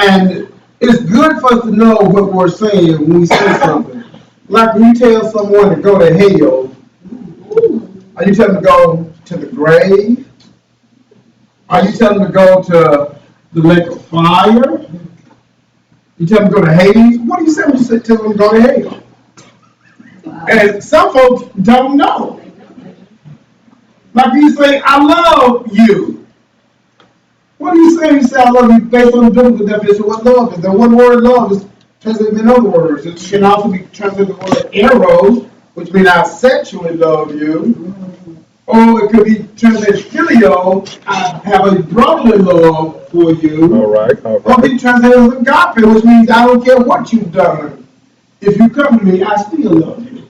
And it's good for us to know what we're saying when we say something. Like when you tell someone to go to hell, are you telling them to go to the grave? Are you telling them to go to the lake of fire? You tell them to go to Hades? What do you say when you tell them to go to hell? And some folks don't know. Like you say, I love you. What do you say when you say I love you based on the biblical definition of what love is? The one word love is translated in other words. It can also be translated the word eros, which means I sexually love you. Or it could be translated filio, I have a brotherly love for you. All right. Or it could be translated as agape, which means I don't care what you've done. If you come to me, I still love you.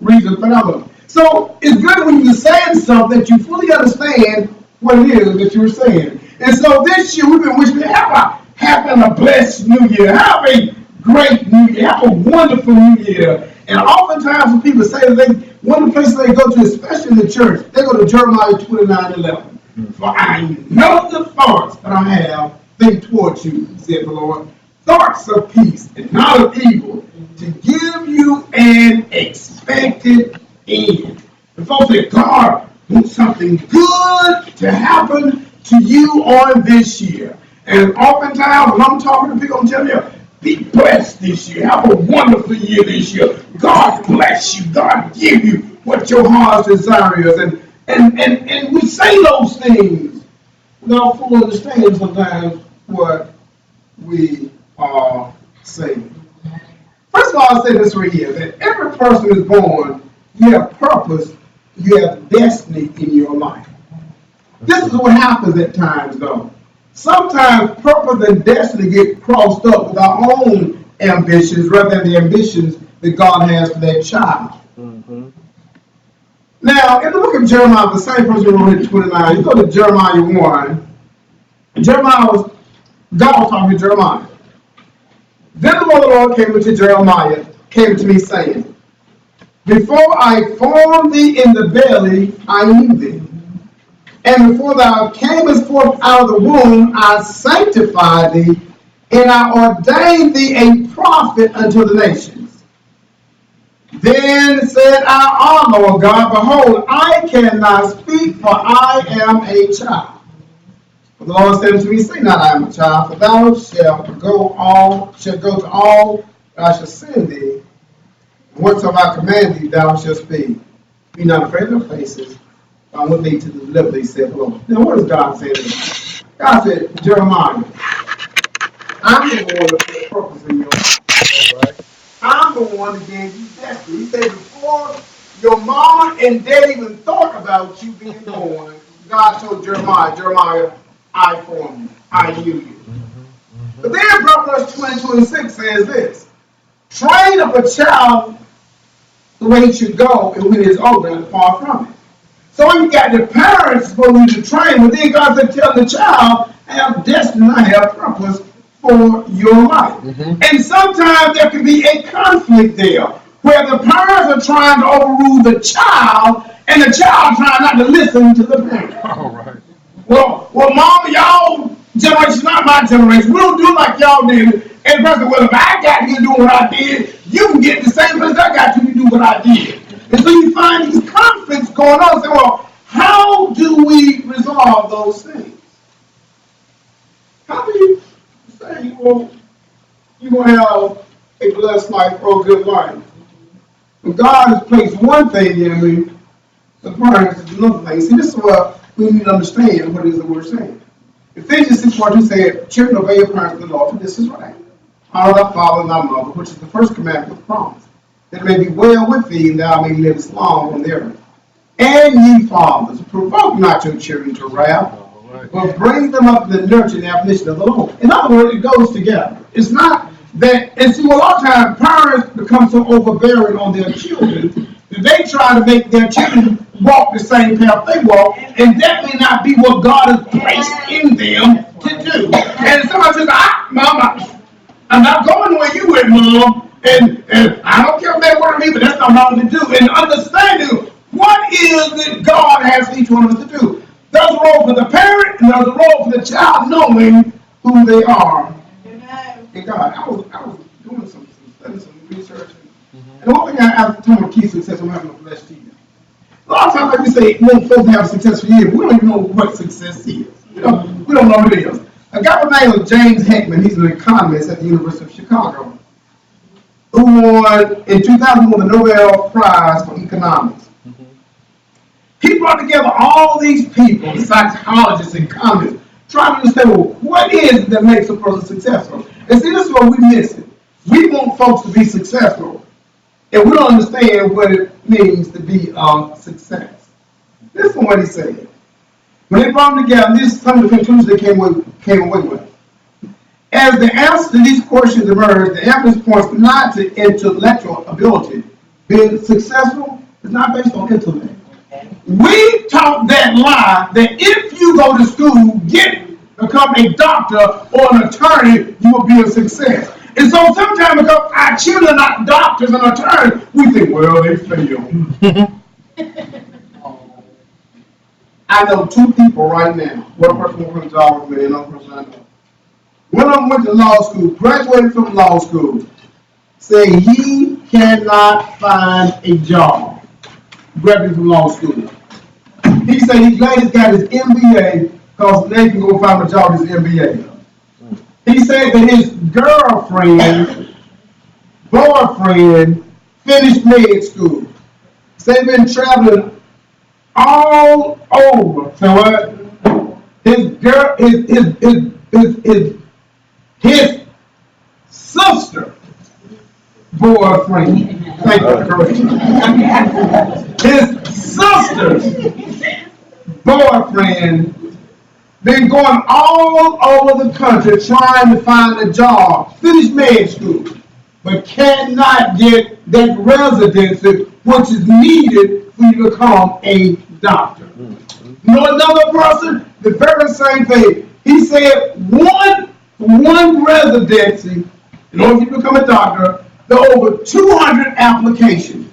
Reason for love. So it's good when you're saying something that you fully understand what it is that you're saying. And so this year we've been wishing you have a blessed new year. Have a great new year. Have a wonderful new year. And oftentimes when people say that one of the places they go to, especially in the church, they go to Jeremiah 29:11. For I know the thoughts that I have think towards you, said the Lord. Thoughts of peace and not of evil, to give you an expected end. The folks say God wants something good to happen to you on this year. And oftentimes when I'm talking to people, I'm telling you, be blessed this year. Have a wonderful year this year. God bless you. God give you what your heart's desire is. And we say those things without fully understanding sometimes what we are saying. First of all, I'll say this right here, that every person is born, you have purpose, you have destiny in your life. This is what happens at times, though. Sometimes purpose and destiny get crossed up with our own ambitions rather than the ambitions that God has for that child. Mm-hmm. Now, in the book of Jeremiah, the same person who wrote it 29, you go to Jeremiah 1, and God was talking to Jeremiah. Then the word of the Lord came to me saying, before I formed thee in the belly, I knew thee. And before thou camest forth out of the womb, I sanctified thee, and I ordained thee a prophet unto the nations. Then said I, Lord God, behold, I cannot speak, for I am a child. But the Lord said unto me, say not, I am a child, for thou shalt go to all that I shall send thee, and whatsoever I command thee, thou shalt speak. Be not afraid of their faces, I want thee to deliver thee, saith the Lord. Now, what does God say to them? God said, Jeremiah, I'm the one that put purpose in your life. Right. I'm the one that gave you destiny. He said, before your mama and dad even thought about you being born, God told Jeremiah, I formed you. I knew you. But then Proverbs 20:26 says this, train up a child the way he should go, and when he is old, and depart from it. So you got the parents supposed to train, but then God said, tell the child, I have destiny, I have purpose for your life. Mm-hmm. And sometimes there can be a conflict there, where the parents are trying to overrule the child, and the child trying not to listen to the parent. All right. Well, mom, y'all generation, not my generation. We don't do like y'all did. And the person, well, if I got you doing what I did, you can get the same place I got you to do what I did. And so you find these conflicts going on. So, well, how do we resolve those things? How do you say, well, you will have a blessed life or a good life? When God has placed one thing in me, the parents is another thing. See, this is what we need to understand what it is that we're saying. Ephesians 6:1 said, children, obey your parents in the Lord, for this is right. Honor thy father and thy mother, which is the first commandment with promise, that it may be well with thee, and thou may live as long on the earth. And ye fathers, provoke not your children to wrath, but bring them up to the nurture and admonition of the Lord. In other words, it goes together. It's not that, and see, a lot of times parents become so overbearing on their children that they try to make their children walk the same path they walk, and definitely not be what God has placed in them to do. And somebody says, Mama, I'm not going where you went, Mom, and I don't care if they want me, but that's not what I'm going to do. And understanding what is that God has each one of us to do. There's a role for the parent, and there's a role for the child knowing who they are in God. I was doing some studying, some research. And the one thing I told my key success, I'm having a blessed year. A lot of times, like we say, we want folks to have a successful year. We don't even know what success is. We don't know what it is. A guy by the name of James Heckman, he's an economist at the University of Chicago, who won, in 2000, won the Nobel Prize for Economics. He brought together all these people, psychologists and economists, trying to understand, well, what is it that makes a person successful? And see, this is what we miss it. We want folks to be successful, and we don't understand what it means to be a success. Listen to what he said. When they brought them together, this is some of the conclusions they came away with. As the answer to these questions emerged, the evidence points not to intellectual ability. Being successful is not based on intellect. We taught that lie that if you go to school, become a doctor or an attorney, you will be a success. And so sometimes because our children are not doctors and attorneys, we think, well, they failed. I know two people right now. One person went to job with me, another person I know. One of them went to law school, graduated from law school, saying he cannot find a job. Graduated from law school. He said he's glad he's got his MBA because now he can go find a job with his MBA. He said that his boyfriend, finished med school. So they've been traveling all over. So his sister boyfriend. Thank you for the correction. His sister's boyfriend been going all over the country trying to find a job, finished med school, but cannot get that residency which is needed for you to become a doctor. You know another person, the very same thing. He said one residency, in order to become a doctor, there are over 200 applications.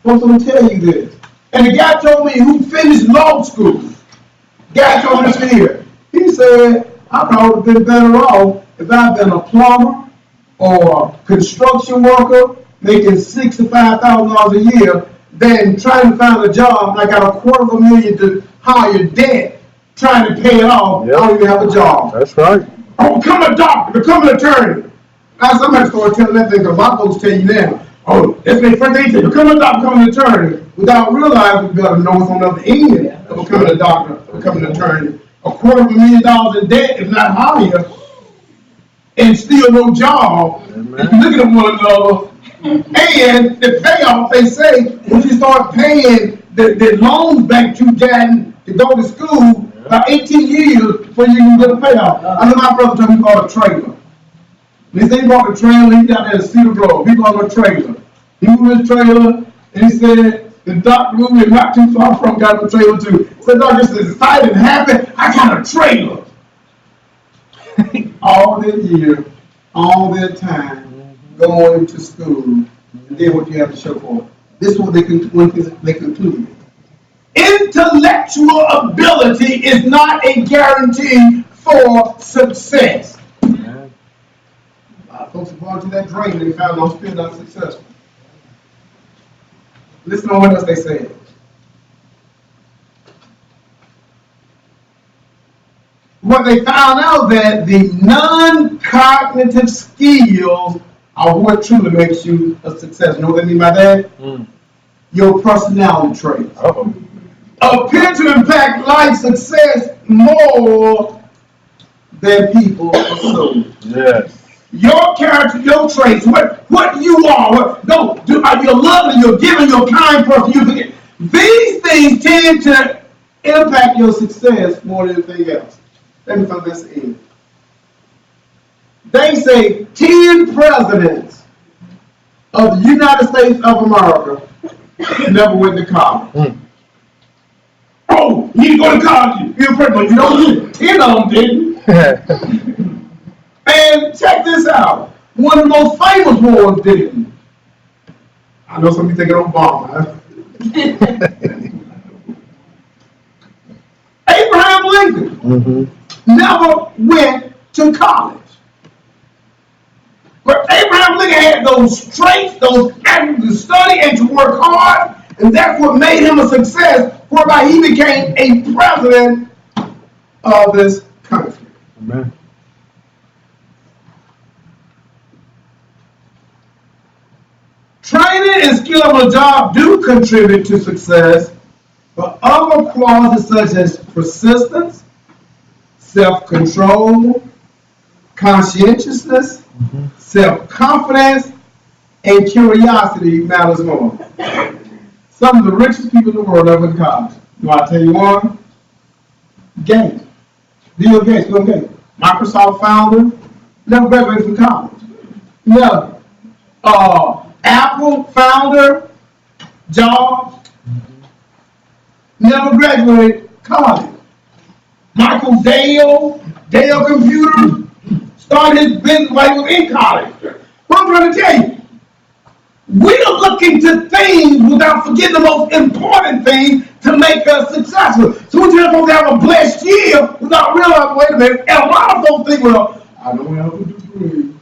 Folks, I'm going to tell you this. And the guy told me who finished law school. Guy told me this here. He said, I probably would have been better off if I'd been a plumber or a construction worker making $65,000 a year than trying to find a job. I got $250,000 to hire debt, trying to pay it off. Yep. I don't even have a job. That's right. Oh, become a doctor, become an attorney. Now somebody started telling that thing because my folks tell you now, oh, that's their first thing, become a doctor, become an attorney. Without realizing, you got to know what's on the other end of becoming a doctor, becoming an attorney. $250,000 in debt, if not higher, and still no job. Amen. If you look at one another, and the payoff, they say, when you start paying the loans back you gotten to go to school, about 18 years before you can get a payoff. I know my brother told me he bought a trailer. He said he bought a trailer, he got there in Cedar Grove. He bought a trailer. He moved his trailer, and he said, the doctor moved me not too far from got a trailer too. So the doctor said, excited and happy, I got a trailer. All that year, all that time, going to school, and then what you have to show for it. This is what they concluded. Intellectual ability is not a guarantee for success. A lot of folks have gone through that drain and they found I'm still not successful. Listen to what else they said. What they found out that the non-cognitive skills are what truly makes you a success. You know what I mean by that? Your personality traits. Appear to impact life success more than people assume. Yes. Your character, your traits, what you are, are you loving, you're giving, you're kind person, these things tend to impact your success more than anything else. Let me throw this in. They say 10 presidents of the United States of America never went to college. Oh, you need to go to college. You're a president. You don't. 10 of them didn't. And check this out. One of the most famous ones didn't. I know some of you thinking Obama. Abraham Lincoln never went to college. those traits, those attributes to study and to work hard, and that's what made him a success, whereby he became a president of this country. Amen. Training and skill of a job do contribute to success, but other qualities such as persistence, self-control, conscientiousness, self-confidence, and curiosity matters more. Some of the richest people in the world are in college. Do I tell you one? Gates. Bill Gates, Bill Gates. Microsoft founder, never graduated from college. Never. Apple founder, Jobs, never graduated college. Michael Dell Computer, started his business while he was in college. What I'm trying to tell you, we're looking to things without forgetting the most important things to make us successful. So we're just going to have a blessed year without realizing, wait a minute, and a lot of folks think, well, I don't have a degree.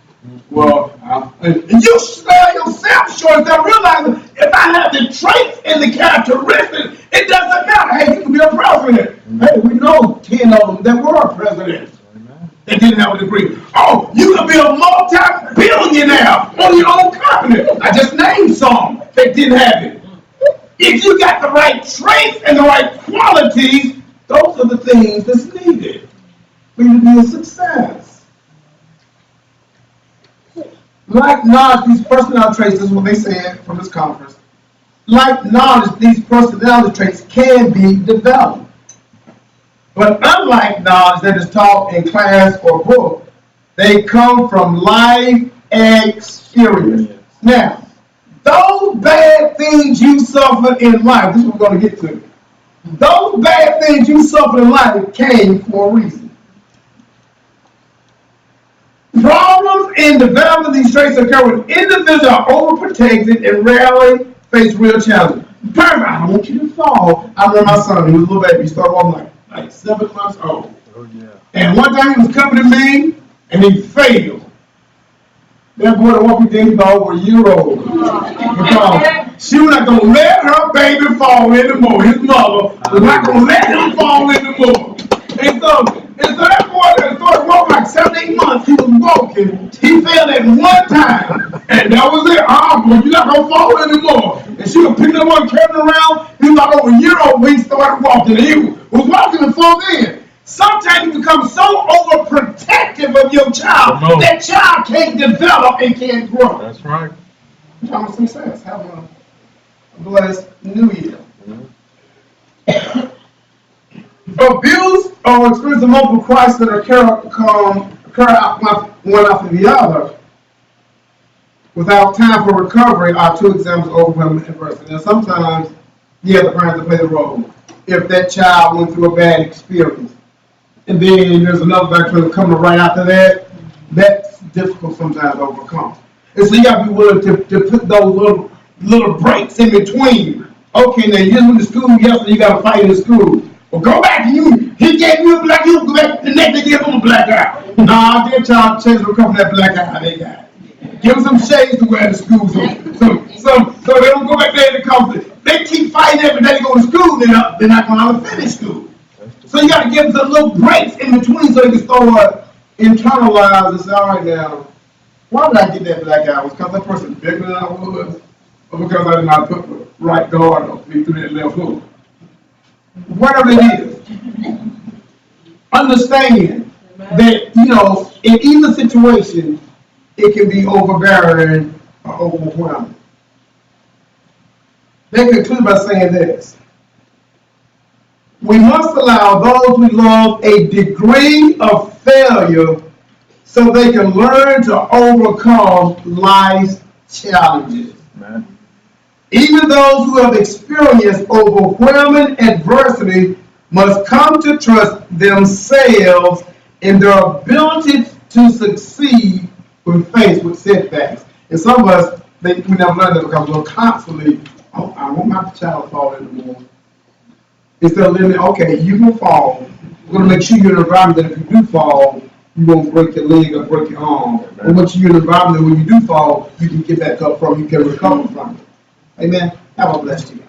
Well, and you sell yourself short without realizing if I have the traits and the characteristics, it doesn't matter. Hey, you can be a president. Hey, we know 10 of them that were presidents that didn't have a degree. Oh, you can be a multi-billionaire on your own company. I just named some that didn't have it. If you got the right traits and the right qualities, those are the things that's needed for you to be a success. Like knowledge, these personality traits, this is what they said from this conference. Like knowledge, these personality traits can be developed. But unlike knowledge that is taught in class or book, they come from life experience. Now, those bad things you suffered in life, this is what we're going to get to. Those bad things you suffered in life came for a reason. Problems in developing these traits occur when individuals are overprotected and rarely face real challenges. Perfect. I don't want you to fall. I remember my son, he was a little baby, he started walking like 7 months old. Oh, yeah. And one time he was coming to me and he failed. That boy that walked me, he was over a year old. Because she was not going to let her baby fall anymore. His mother was not going to let him fall anymore. And so that boy that started walking like 7, 8 months, he was walking. He fell at one time. And that was it. Boy, you're not going to fall anymore. And she was picking him up and carrying him around. He was like over a year old when he started walking. And he was walking before then. Sometimes you become so overprotective of your child that child can't develop and can't grow. That's right. I'm a success. Have a blessed new year. Abuse or experience of multiple crises that occur one after the other without time for recovery are two examples of overwhelming adversity. Now, sometimes, yeah, the parents play the role. If that child went through a bad experience, and then there's another factor coming right after that, that's difficult sometimes to overcome. And so you got to be willing to put those little breaks in between. Okay, now you just went to school yesterday, you got to fight in school. Well, go back and he gave you a black, you go back the next day give him a black eye. Nah, their child changed to recover that black eye they got. Give them some shades to wear to school so they don't go back there in the conflict. They keep fighting every day to go to school, they're not going to finish school. So you got to give them little breaks in between so they can start internalize and say, all right now, why did I get that black eye? Was because that person bigger than I was? Or because I did not put the right guard on me through that left hook? Whatever it is. Understand that, in either situation, it can be overbearing or overwhelming. They conclude by saying this: we must allow those we love a degree of failure so they can learn to overcome life's challenges. Amen. Even those who have experienced overwhelming adversity must come to trust themselves in their ability to succeed when faced with setbacks. And some of us, we never learn that because we're constantly, I want my child to fall anymore. Instead of living, okay, you can fall. We're going to make sure you're in an environment that if you do fall, you won't break your leg or break your arm. But once you're in an environment when you do fall, you can get back up from, you can recover from it. Amen. Have a blessed year.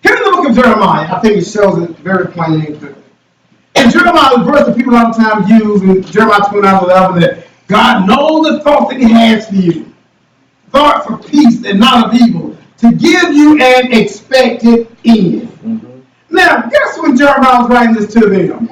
Here in the book of Jeremiah, I think it shows it very plainly and clearly. And Jeremiah, the verse that people all the time use in Jeremiah 29:11, that God knows the thoughts that He has for you, thoughts of peace and not of evil, to give you an expected end. Mm-hmm. Now, guess when Jeremiah was writing this to them?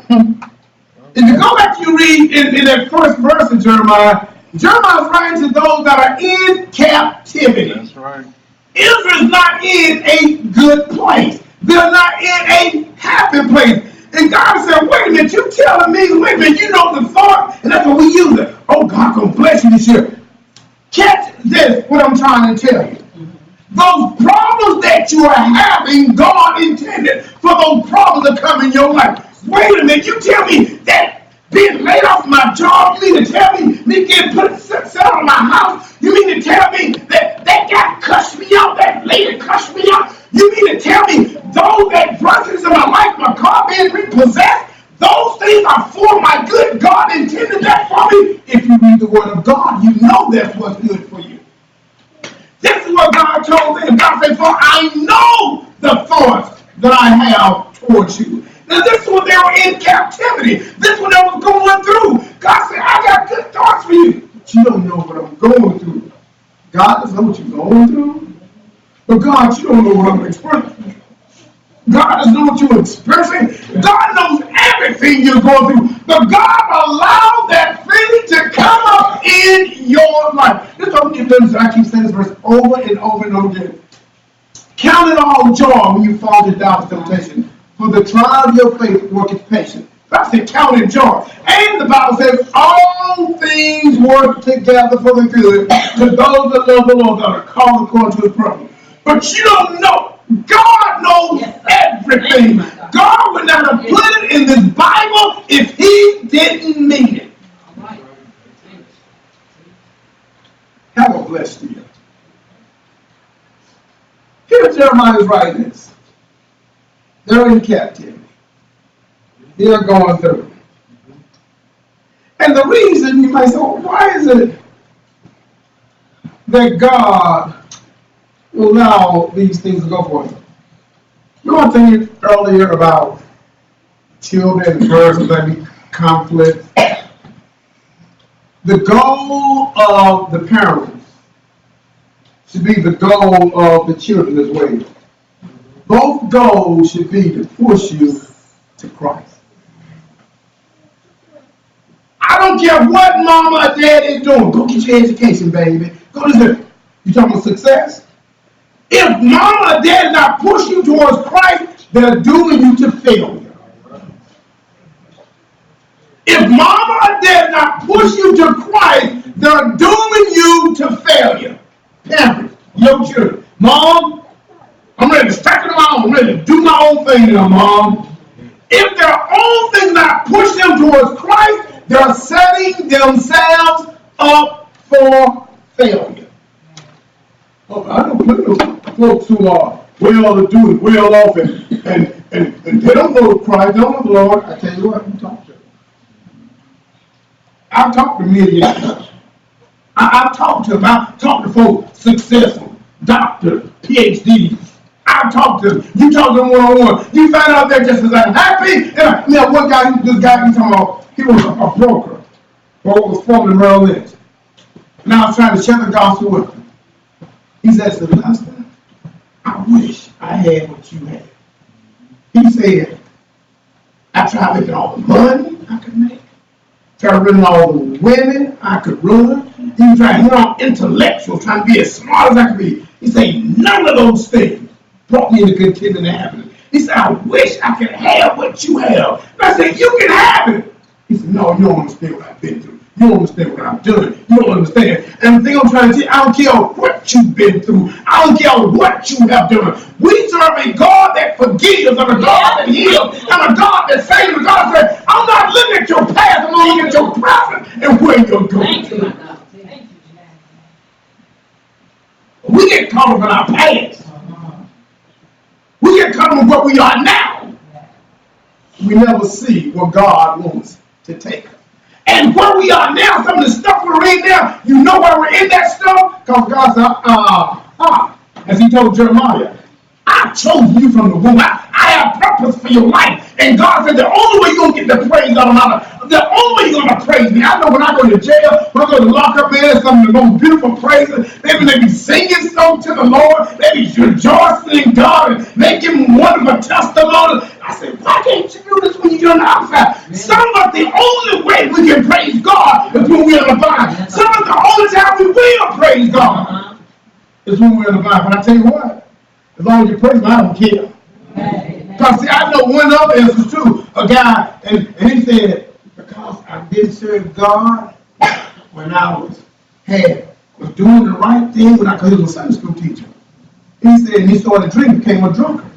If you go back, you read in that first verse of Jeremiah, Jeremiah is writing to those that are in captivity. That's right. Israel is not in a good place. They're not in a happy place. And God said, wait a minute, you telling me, wait a minute, you know the thought, and that's what we use it. Oh, God gonna bless you this year. Catch this, what I'm trying to tell you. Those problems that you are having, God intended for those problems to come in your life. Wait a minute, you tell me that being laid off my job, you mean to tell me getting put set on my house, you mean to tell me that guy cussed me out, that lady cussed me out, you mean to tell me those that brushes in my life, my car being repossessed, those things are for my good. God intended that for me. If you read the word of God, you know that's what's good for you. This is what God told them. God said, for I know the thoughts that I have towards you. Now this is when they were in captivity. This is when they were going through. God said, I got good thoughts for you. But you don't know what I'm going through. God doesn't know what you're going through. But God, you don't know what I'm experiencing. God doesn't know what you're experiencing. God knows everything you're going through. But God allowed that thing to come up in your life. This is what I keep saying this verse over and over and over again. Count it all joy when you fall into doubt and temptation. For the trial of your faith worketh patience. I said count it joy. And the Bible says all things work together for the good to those that love the Lord, that are called according to His purpose. But you don't know. God knows everything. God would not have put it in this Bible if He didn't mean it. Have a blessed year. Here Jeremiah is writing this. They're in captivity. They're going through. And the reason, you might say, well, why is it that God will allow these things to go for him? You know, I was thinking earlier about children and birds and maybe conflict. The goal of the parents should be the goal of the children as well. Both goals should be to push you to Christ. I don't care what mama or dad is doing. Go get your education, baby. Go to this. You talking about success? If mama or dad is not pushing you towards Christ, they're dooming you to failure. If mama or dad is not pushing you to Christ, they're dooming you to failure. Parents, your children. Mom, I'm ready to stack it on. I'm ready to do my own thing now, Mom. If their own thing not push them towards Christ, they're setting themselves up for failure. Oh, I don't put no folks who are well doing well off and they don't know Christ, don't know the Lord. I tell you what, you talk to them. I've talked to millionaires. I've talked to them. I've talked to folks successful, doctors, PhDs. I've talked to them. You talk to them one-on-one. You find out they're just as unhappy. And one guy, this guy you talking about, he was a broker. Or was formerly Merrill Lynch. And I was trying to share the gospel with him. He said, Pastor, I wish I had what you had. He said, I tried making all the money I could make. Tried running all the women I could run. He was trying to hit on intellectuals, trying to be as smart as I could be. He said, none of those things brought me into contentment and happiness. He said, I wish I could have what you have. And I said, you can have it. He said, no, you don't understand what I've been through. You don't understand what I've done. You don't understand. And the thing I'm trying to tell you, I don't care what you've been through. I don't care what you have done. We serve a God that forgives, and a God that heals, and a God that saves. And God said, I'm not looking at your past, I'm looking at your present and where you're going to. We get caught up in our past. We get caught up in what we are now. We never see what God wants to take us. And where we are now, some of the stuff we're in now, you know why we're in that stuff? Because God said, as he told Jeremiah, I chose you from the womb. I have purpose for your life. And God said, the only way you're going to get the praise out of my life, the only way you're going to praise me. I know when I go to jail, when I go to lock up there, some of the most beautiful praises, maybe they be singing songs to the Lord, they be rejoicing in God and making wonderful testimony. I said, why can't you do this when you're on the outside? Some of the only way we can praise God is when we're in the Bible. Some of the only time we will praise God is when we're in the Bible. But I tell you what, as long as you praise me, I don't care. Because see, I know one other instance too, a guy, and he said, because I didn't serve God when I was doing the right thing, because he was a Sunday school teacher. He said, and he started drinking, became a drunkard.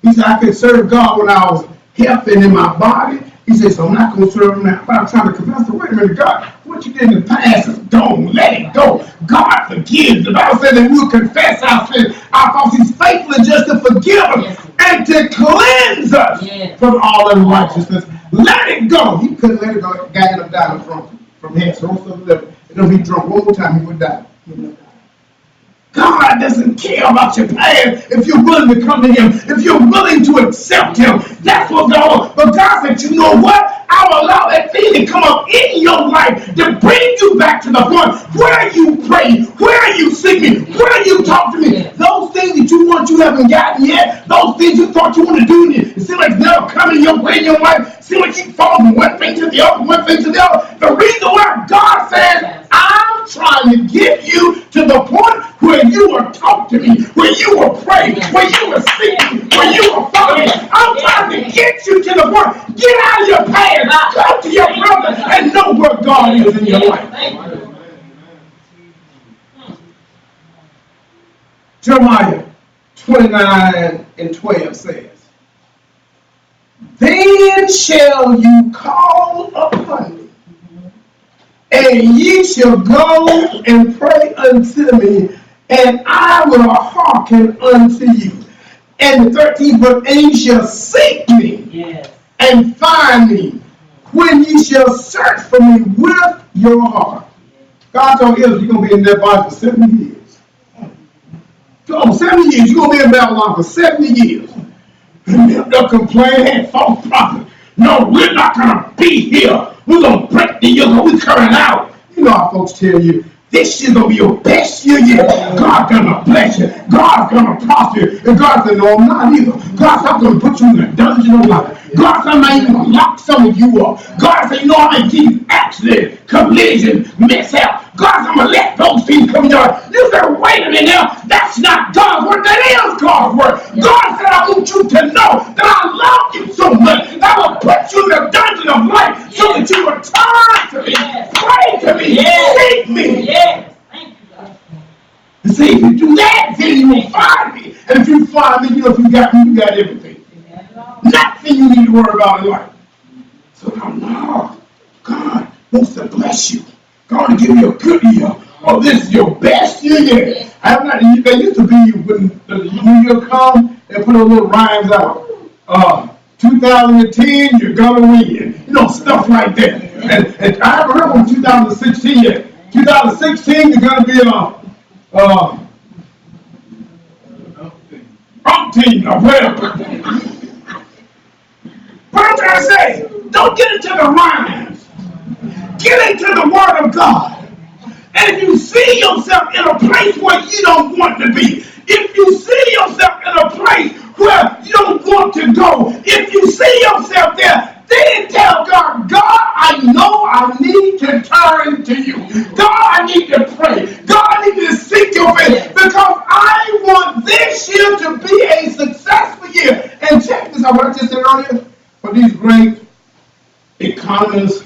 He said, I could serve God when I was healthy in my body. He said, so I'm not going to serve him now. But I'm trying to confess, wait a minute, God, what you did in the past is gone. Let it go. God forgives. The Bible said that we will confess our sins. Our faults. He's faithful and just to forgive us and to cleanse us from all unrighteousness. Let it go. He couldn't let it go. The guy ended up dying from head. So if he drunk one more time, he would die. God doesn't care about your past if you're willing to come to him, if you're willing to accept him. That's what God wants. But God said, you know what? I'll allow that thing to come up in your life to bring you back to the point where you pray, where you seek me, where you talk to me. Those things that you want, you haven't gotten yet. Those things you thought you want to do, and it seems like it's never coming your way in your life. It seems like you fall from one thing to the other, one thing to the other. The reason why God says, I'm trying to get you to the point where you will talk to me, where you will pray, where you will seek me, where you will follow me. I'm trying to get you to the point. Get out of your past, come to your brother, and know where God is in your life. Jeremiah 29:12 says, then shall you call upon me, and ye shall go and pray unto me, and I will hearken unto you. And the 13th verse, and ye shall seek me and find me when ye shall search for me with your heart. God told Israel, you're going to be in that body for 70 years. So 70 years, you're going to be in Babylon for 70 years. And they'll complain, hey, false prophet. No, we're not going to be here. We're going to break the yoke. We're coming out. You know how folks tell you, this year's going to be your best year yet. God's going to bless you. God's going to prosper you. And God said, no, I'm not either. God said, I'm going to put you in a dungeon of life. God said, I'm not even going to lock some of you up. God said, you know, I'm going to give you accident, collision, mishap. God said, I'm going to let those things come in your life. You said, wait a minute now. That's not God's word. That is God's word. God said, I want you to know that I love you so much that I will put you in the dungeon of life so that you will turn to me, pray to me, seek me. Thank you, God. And see, if you do that, then you will find me. And if you find me, you know, if you got me, you got everything. Nothing you need to worry about in life. So now, God wants to bless you. God will give you a good year. Oh, this is your best year yet. I'm not. They used to be when the new year come, they put those little rhymes out. 2010, you're gonna win. You know, stuff like that. And I haven't heard from 2016 yet. 2016, you're gonna be team or whatever. What I'm trying to say, don't get into the rhymes. Get into the word of God. And if you see yourself in a place where you don't want to be, if you see yourself in a place where you don't want to go, if you see yourself there, then tell God, God, I know I need to turn to you. God, I need to pray. God, I need to seek your face because I want this year to be a successful year. And check this out, what I just said earlier. For these great economists,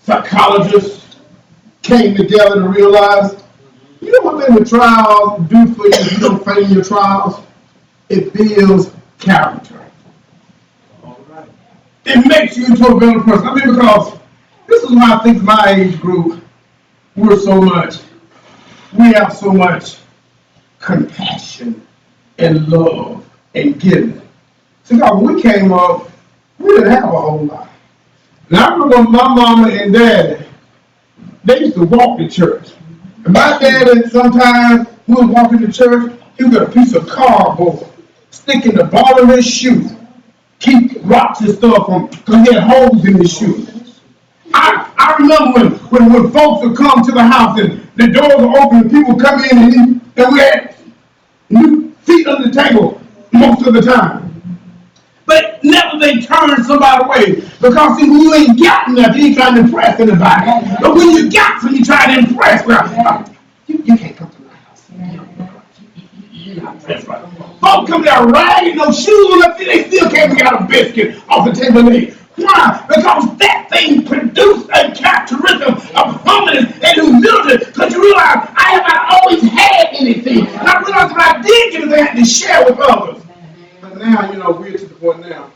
psychologists came together to realize, you know what the trials do for you if you don't fail your trials? It builds character. It makes you into a better person. I mean, because this is why I think my age group, we have so much compassion and love and giving. See, God, when we came up, we didn't have a whole lot. And I remember my mama and daddy, they used to walk to church. And my daddy, sometimes, we was walking to church, he would get a piece of cardboard, stick in the bottom of his shoe, keep rocks and stuff from, because he had holes in his shoe. I remember when folks would come to the house and the doors were open and people would come in and we had new feet on the table most of the time. But never they turn somebody away. Because see, when you ain't got nothing, you ain't trying to impress anybody. But when you got something, you try to impress. Well, you can't come to my house. You're not dressed right. Folks come there ragged, no shoes on their feet, they still can't get out a biscuit off the table. Why? Because that thing produced a characteristic of humbleness and humility. Because you realize I have not always had anything. And I realized when I did get it, I had to share with others. But now, we're to the point now.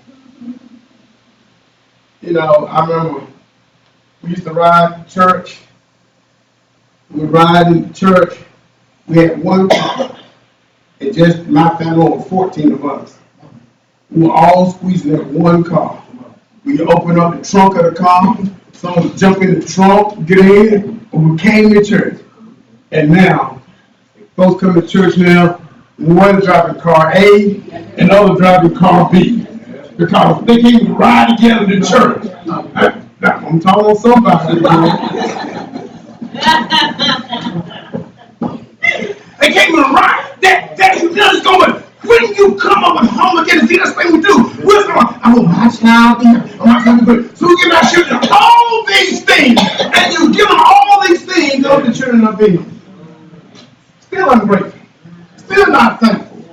I remember we used to ride to church. We would ride in church. We had one car. And just my family, over 14 of us. We were all squeezing in one car. We opened up the trunk of the car. Someone would jump in the trunk, get in, and we came to church. And now, folks come to church now, one driving car A and the other driving car B. Because they can't even ride together to church. I'm talking on somebody. They can't even ride. That humility is going. When you come up with home again, see, that's the thing we do. We're going, I want my child here. I want my child here. So we give our children all these things. And you give them all these things, and the children are being still ungrateful. Still not thankful.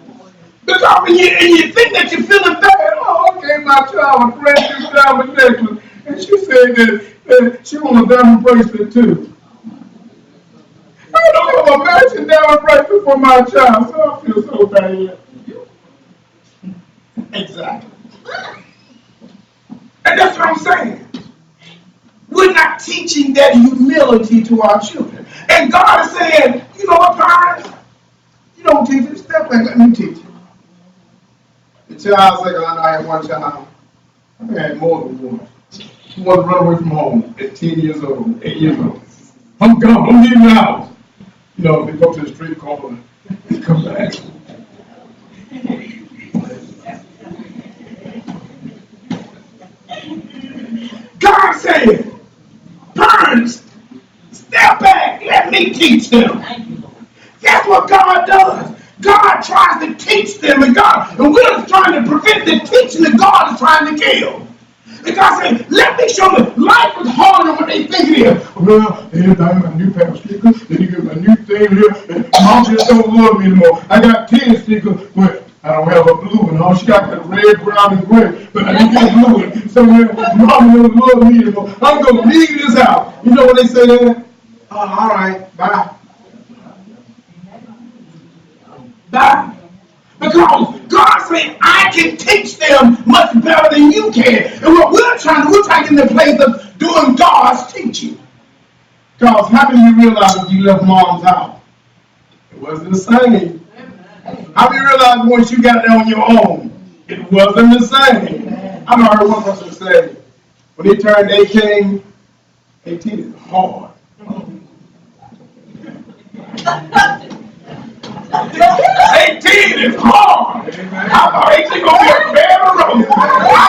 Because when you think that you're feeling bad, okay, my child, a precious diamond necklace. And she said that she wants a diamond bracelet too. I don't have a matching diamond bracelet for my child, so I feel so bad. Exactly. And that's what I'm saying. We're not teaching that humility to our children. And God is saying, you know what, parents? You don't teach it. Step back, let me teach it. The child said, I had one child. I think I had more than one. He wanted to run away from home at 10 years old, 8 years old. I'm gone. I'm leaving the house. They go to the street corner and come back. God said, parents, step back, let me teach them. That's what God does. God tries to teach them, and we're trying to prevent the teaching that God is trying to kill. And God said, let me show them life is harder than what they think it is. Well, they got my new pair of stickers, then you get my new thing here, and mom just don't love me anymore. I got 10 stickers, but I don't have a blue one. All she got the red, brown, and gray, but I didn't get a blue one. So mom don't love me anymore. I'm going to leave this out. You know what they say there? Oh, all right, bye. Bye. Because God said, I can teach them much better than you can. And what we're trying to get in the place of doing God's teaching. Because how many of you realize that you left mom's house? It wasn't the same. How many realize once you got there on your own, it wasn't the same? I heard one person say, when he turned 18 is hard. 18 is hard. I thought 18 gonna be a bad road. I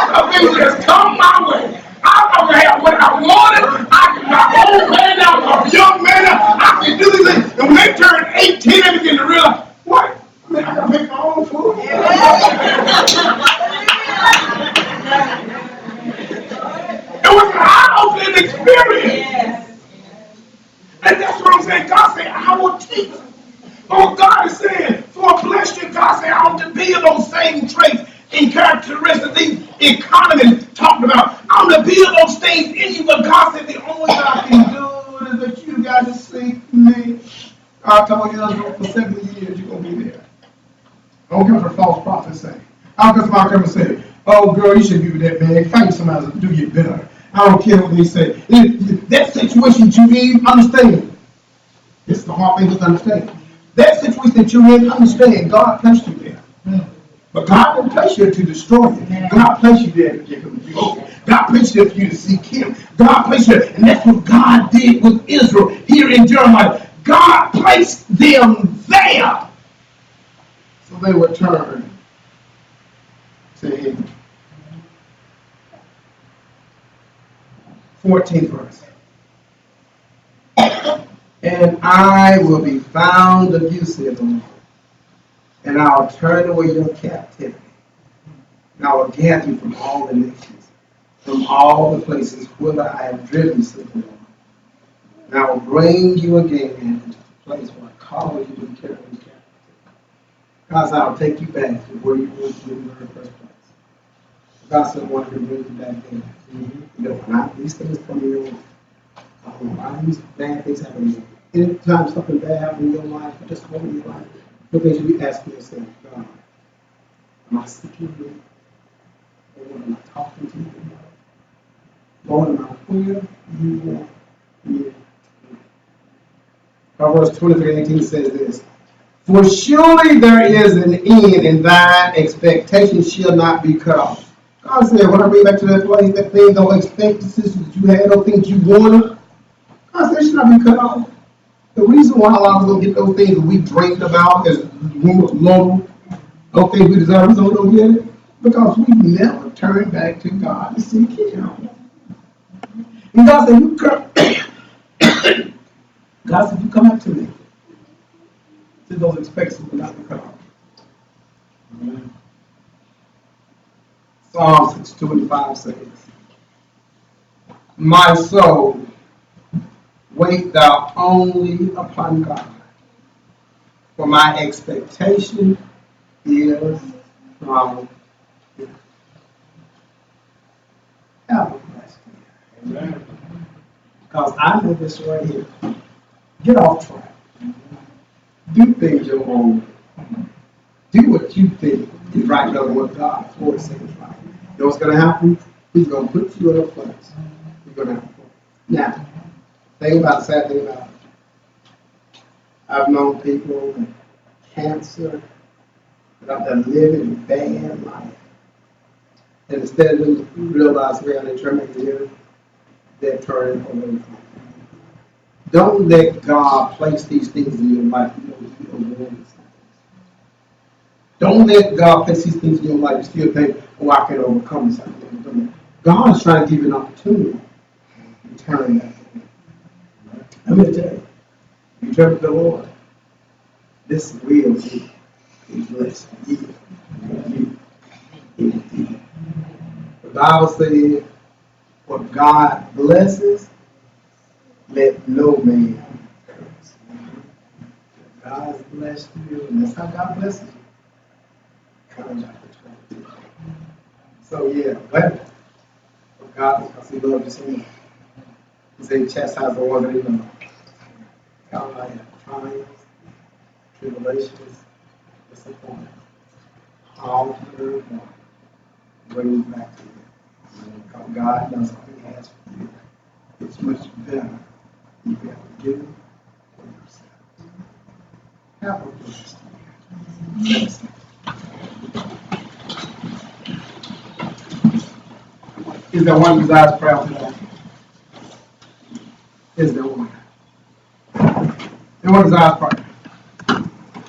thought things just come my way. I thought I had what I wanted. My old man now, a young man now, I can do these things. And when they turn 18, they begin to realize, what? Man, I gotta make my own food. It was an eye-opening experience. And that's what I'm saying. God said, I will teach. Oh, God is saying, for a blessed you, God said, I want to build those same traits and characteristics these economists talked about. I want to build those things in you, but God said, the only thing I can do is that you got to seek me. I told you for 70 years you're going to be there. I don't care what the false prophets say. I don't care somebody come and say, oh, girl, you shouldn't be with that man. Find somebody to do you better. I don't care what they say. That situation you need, understand. This is the hard thing to understand. That situation that you're in, understand, God placed you there. But God didn't place you to destroy you. God placed you there to give him you. God placed it for you to seek Him. God placed it, and that's what God did with Israel here in Jeremiah. God placed them there so they would turn to Him. 14th verse. And I will be found of you, said the Lord, and I'll turn away your captivity. And I will gather you from all the nations, from all the places whither I have driven, said the Lord. And I will bring you again into the place where I called you to be careful and captive. God said, I'll take you back to where you were in the first place. God said, I want to bring you back there. You know, when these things come in your life, why these bad things happen to you? Anytime something bad happens in your life, or just hold in your life, what things you be asking yourself, God, am I seeking you? Or am I talking to you? Lord, am I where you want me to be? Proverbs 23:18 says this, for surely there is an end, and thine expectation shall not be cut off. God said, when I bring back to that place, that thing, those expectancies that you had, those things you wanted, God said, it should not be cut off. The reason why a lot of us don't get those things that we dreamed about as low, those things we deserve, we don't get it, because we never turn back to God to seek Him. And God said, you come, God said, you come back to me. To those expectations will not be cut off. Amen. Psalm 6:25 says, my soul, wait thou only upon God, for my expectation is from Him. Have a blessed day. Amen. Because I know this right here. Get off track. Do things your own way. Do what you think is right, rather than what God for is saying is right. You know what's going to happen? He's going to put you in a place. You're going to have to. Now, think about the sad thing about it. I've known people with cancer that are living a bad life. And instead of them realize where they're trying to live, they're turning away from it. Don't let God place these things in your life. You know, you avoid these things. Don't let God place these things in your life. You still think, oh, I can overcome this. God is trying to give you an opportunity to turn that. I'm going to tell you, you turn to the Lord, this will be a blessing. The Bible says, what God blesses, let no man curse. God has blessed you, and that's how God blesses you. Chapter 22. So yeah, but God, because He loves you so much, He said, chastise the one that He loves. God might have trials, tribulations, disappointment. All to the earth, bring you back to Him. Because God knows what He has for you. It's much better you have to give for yourself. Have a blessed day. Is there one desires prayer today? Is there one? And what desires prayer?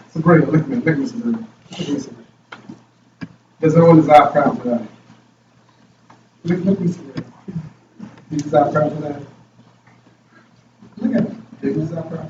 Sabrina, look at me, Sabrina. Does anyone desire prayer today? Look at me, Sabrina. You desire prayer today? Look at me. Do you desire prayer?